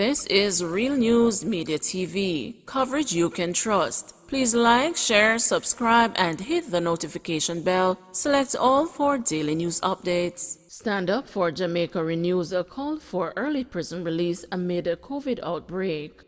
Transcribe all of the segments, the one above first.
This is Real News Media TV, coverage you can trust. Please like, share, subscribe, and hit the notification bell. Select all for daily news updates. Stand Up for Jamaica renews a call for early prison release amid a COVID outbreak.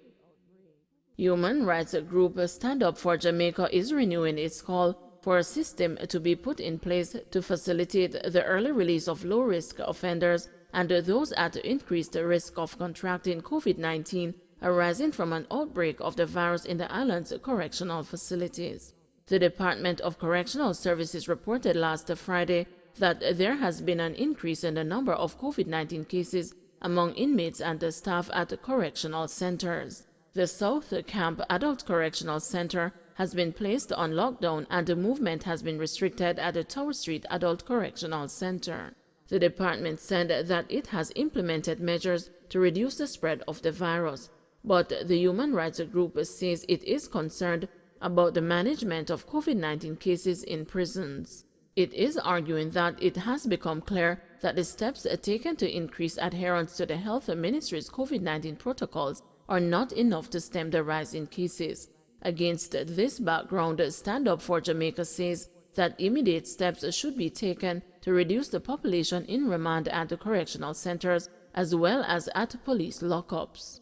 Human rights group Stand Up for Jamaica is renewing its call for a system to be put in place to facilitate the early release of low-risk offenders and those at increased risk of contracting COVID-19 arising from an outbreak of the virus in the island's correctional facilities. The Department of Correctional Services reported last Friday that there has been an increase in the number of COVID-19 cases among inmates and the staff at correctional centers. The South Camp Adult Correctional Center has been placed on lockdown and the movement has been restricted at the Tower Street Adult Correctional Center. The department said that it has implemented measures to reduce the spread of the virus, but the human rights group says it is concerned about the management of COVID-19 cases in prisons. It is arguing that it has become clear that the steps taken to increase adherence to the Health Ministry's COVID-19 protocols are not enough to stem the rise in cases. Against this background, Stand Up for Jamaica says that immediate steps should be taken to reduce the population in remand at the correctional centers as well as at police lockups.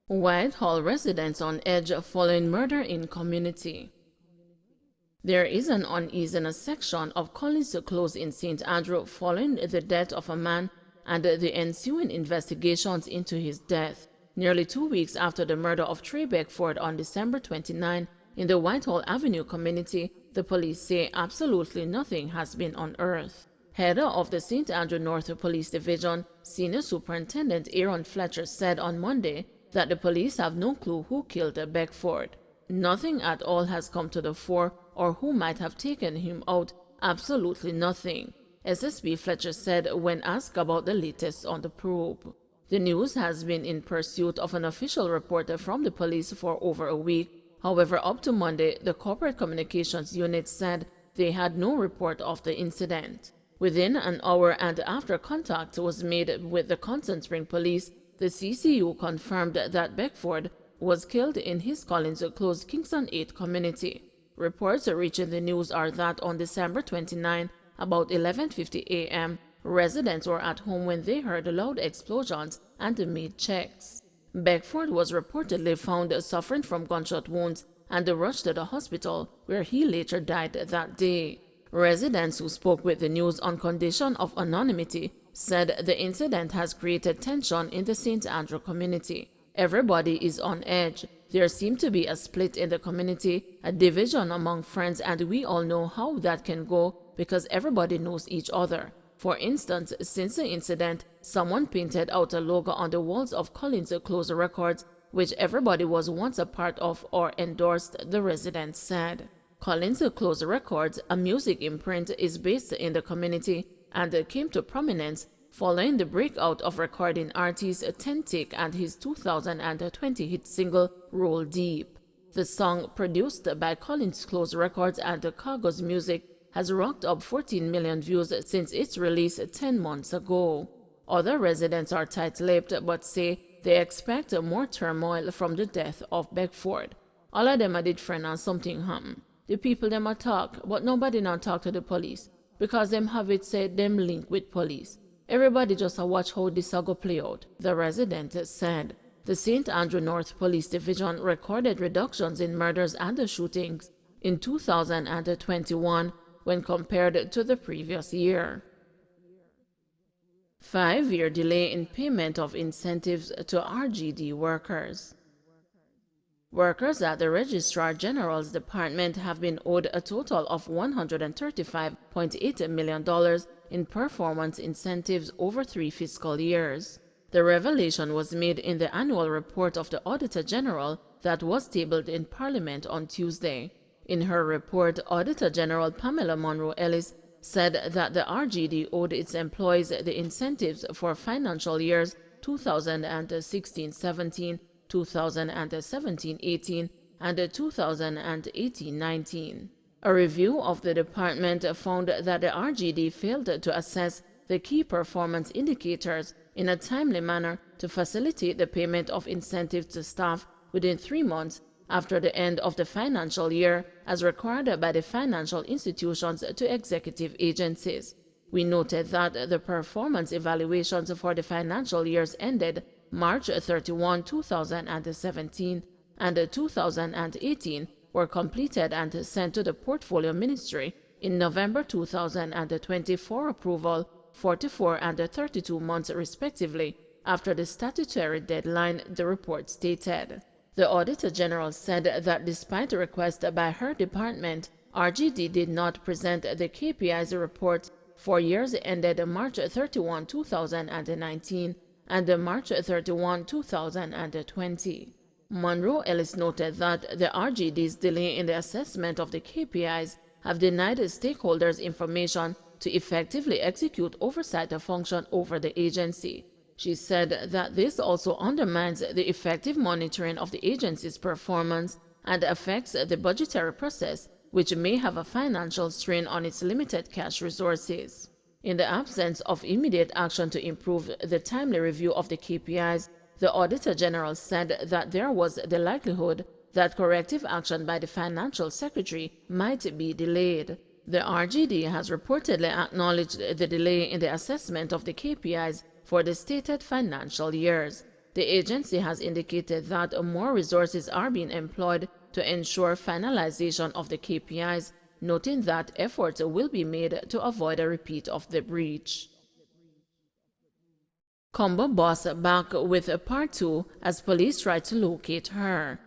Whitehall residents on edge following murder in community. There is an unease in a section of Collins Close in St. Andrew following the death of a man and the ensuing investigations into his death. Nearly 2 weeks after the murder of Trey Beckford on December 29 in the Whitehall Avenue community, the police say absolutely nothing has been unearthed. Head of the St. Andrew North Police Division, Senior Superintendent Aaron Fletcher said on Monday that the police have no clue who killed Beckford. Nothing at all has come to the fore or who might have taken him out, absolutely nothing, SSP Fletcher said when asked about the latest on the probe. The news has been in pursuit of an official report from the police for over a week. However, up to Monday, the Corporate Communications Unit said they had no report of the incident. Within an hour and after contact was made with the Constant Spring Police, the CCU confirmed that Beckford was killed in his Collins Close Kingston 8 community. Reports reaching the news are that on December 29, about 11:50 a.m., residents were at home when they heard loud explosions and made checks. Beckford was reportedly found suffering from gunshot wounds and rushed to the hospital, where he later died that day. Residents who spoke with the news on condition of anonymity said the incident has created tension in the St. Andrew community. Everybody is on edge. There seemed to be a split in the community, a division among friends, and we all know how that can go because everybody knows each other. For instance, since the incident, someone painted out a logo on the walls of Collins Close Records, which everybody was once a part of or endorsed, the residents said. Collins Close Records, a music imprint, is based in the community and came to prominence following the breakout of recording artist Ten Take and his 2020 hit single, Roll Deep. The song, produced by Collins Close Records and Cargo's Music, has rocked up 14 million views since its release 10 months ago. Other residents are tight-lipped but say they expect more turmoil from the death of Beckford. All of them did friend and something happen. The people them a talk, but nobody not talk to the police because them have it said them link with police. Everybody just a watch how this a go play out, the resident said. The St. Andrew North Police Division recorded reductions in murders and shootings in 2021 when compared to the previous year. 5-year delay in payment of incentives to RGD workers. Workers at the Registrar General's Department have been owed a total of $135.8 million in performance incentives over 3 fiscal years. The revelation was made in the annual report of the Auditor General that was tabled in Parliament on Tuesday. In her report, Auditor General Pamela Monroe Ellis said that the RGD owed its employees the incentives for financial years 2016-17, 2017-18, and 2018-19. A review of the department found that the RGD failed to assess the key performance indicators in a timely manner to facilitate the payment of incentives to staff within 3 months after the end of the financial year, as required by the financial institutions to executive agencies. We noted that the performance evaluations for the financial years ended March 31, 2017 and 2018 were completed and sent to the Portfolio Ministry in November 2020 for approval 44 and 32 months respectively after the statutory deadline, the report stated. The Auditor General said that despite a request by her department, RGD did not present the KPIs report for years ended March 31, 2019 and March 31, 2020. Monroe Ellis noted that the RGD's delay in the assessment of the KPIs have denied stakeholders information to effectively execute oversight function over the agency. She said that this also undermines the effective monitoring of the agency's performance and affects the budgetary process, which may have a financial strain on its limited cash resources. In the absence of immediate action to improve the timely review of the KPIs, the Auditor General said that there was the likelihood that corrective action by the Financial Secretary might be delayed. The RGD has reportedly acknowledged the delay in the assessment of the KPIs for the stated financial years. The agency has indicated that more resources are being employed to ensure finalization of the KPIs, noting that efforts will be made to avoid a repeat of the breach. Combo boss back with part 2 as police try to locate her.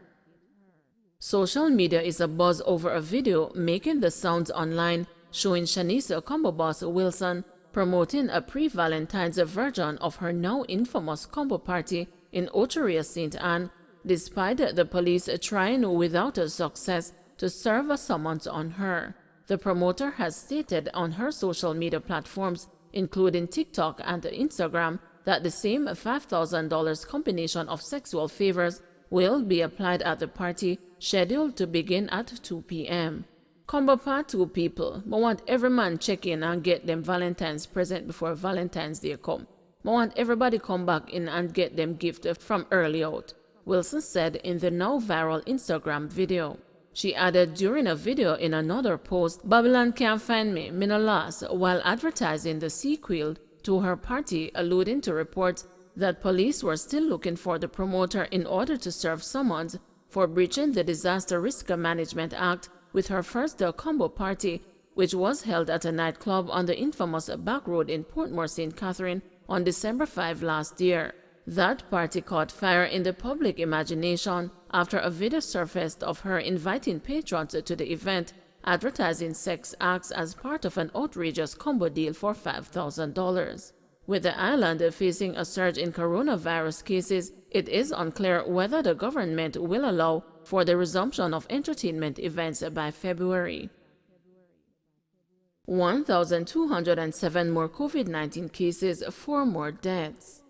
Social media is abuzz over a video making the sounds online showing Shanice Combo Boss Wilson promoting a pre-Valentine's version of her now infamous combo party in Oteria St. Anne, despite the police trying without success to serve a summons on her. The promoter has stated on her social media platforms, including TikTok and Instagram, that the same $5,000 combination of sexual favors will be applied at the party, scheduled to begin at 2 p.m. Combo part 2 people, I want every man check in and get them Valentine's present before Valentine's Day come. I want everybody come back in and get them gift from early out, Wilson said in the now viral Instagram video. She added during a video in another post, Babylon can't find me, me no lost, while advertising the sequel to her party, alluding to reports that police were still looking for the promoter in order to serve summons for breaching the Disaster Risk Management Act with her first combo party, which was held at a nightclub on the infamous back road in Portmore St. Catherine on December 5 last year. That party caught fire in the public imagination after a video surfaced of her inviting patrons to the event, advertising sex acts as part of an outrageous combo deal for $5,000. With the island facing a surge in coronavirus cases, it is unclear whether the government will allow for the resumption of entertainment events by February. 1,207 more COVID-19 cases, 4 more deaths.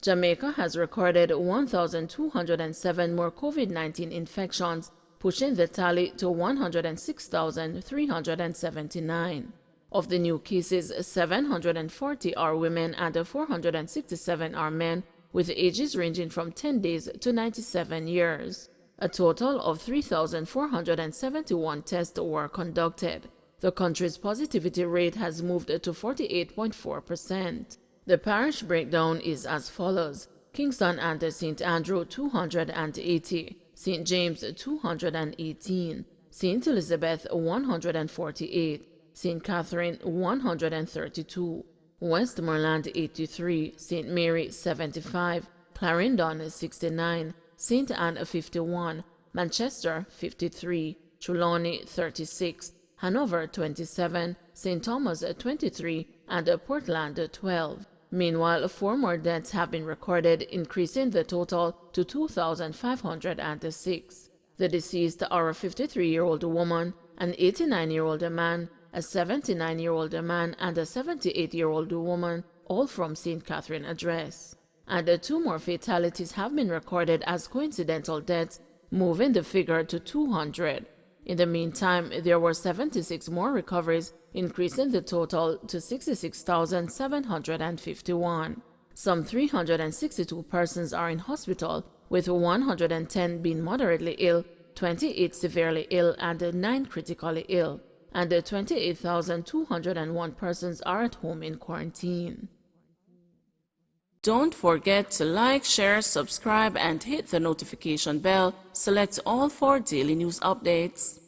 Jamaica has recorded 1,207 more COVID-19 infections, pushing the tally to 106,379. Of the new cases, 740 are women and 467 are men, with ages ranging from 10 days to 97 years. A total of 3,471 tests were conducted. The country's positivity rate has moved to 48.4%. The parish breakdown is as follows: Kingston and St. Andrew 280, St. James 218, St. Elizabeth 148, St. Catherine 132, Westmoreland 83, St. Mary 75, Clarendon 69, St. Anne 51, Manchester 53, Trelawney 36, Hanover 27, St. Thomas 23, and Portland 12. Meanwhile, 4 more deaths have been recorded, increasing the total to 2,506. The deceased are a 53-year-old woman, an 89-year-old man, a 79-year-old man, and a 78-year-old woman, all from St. Catherine address. And 2 more fatalities have been recorded as coincidental deaths, moving the figure to 200. In the meantime, there were 76 more recoveries, increasing the total to 66,751. Some 362 persons are in hospital, with 110 being moderately ill, 28 severely ill, and 9 critically ill, and 28,201 persons are at home in quarantine. Don't forget to like, share, subscribe, and hit the notification bell. Select all for daily news updates.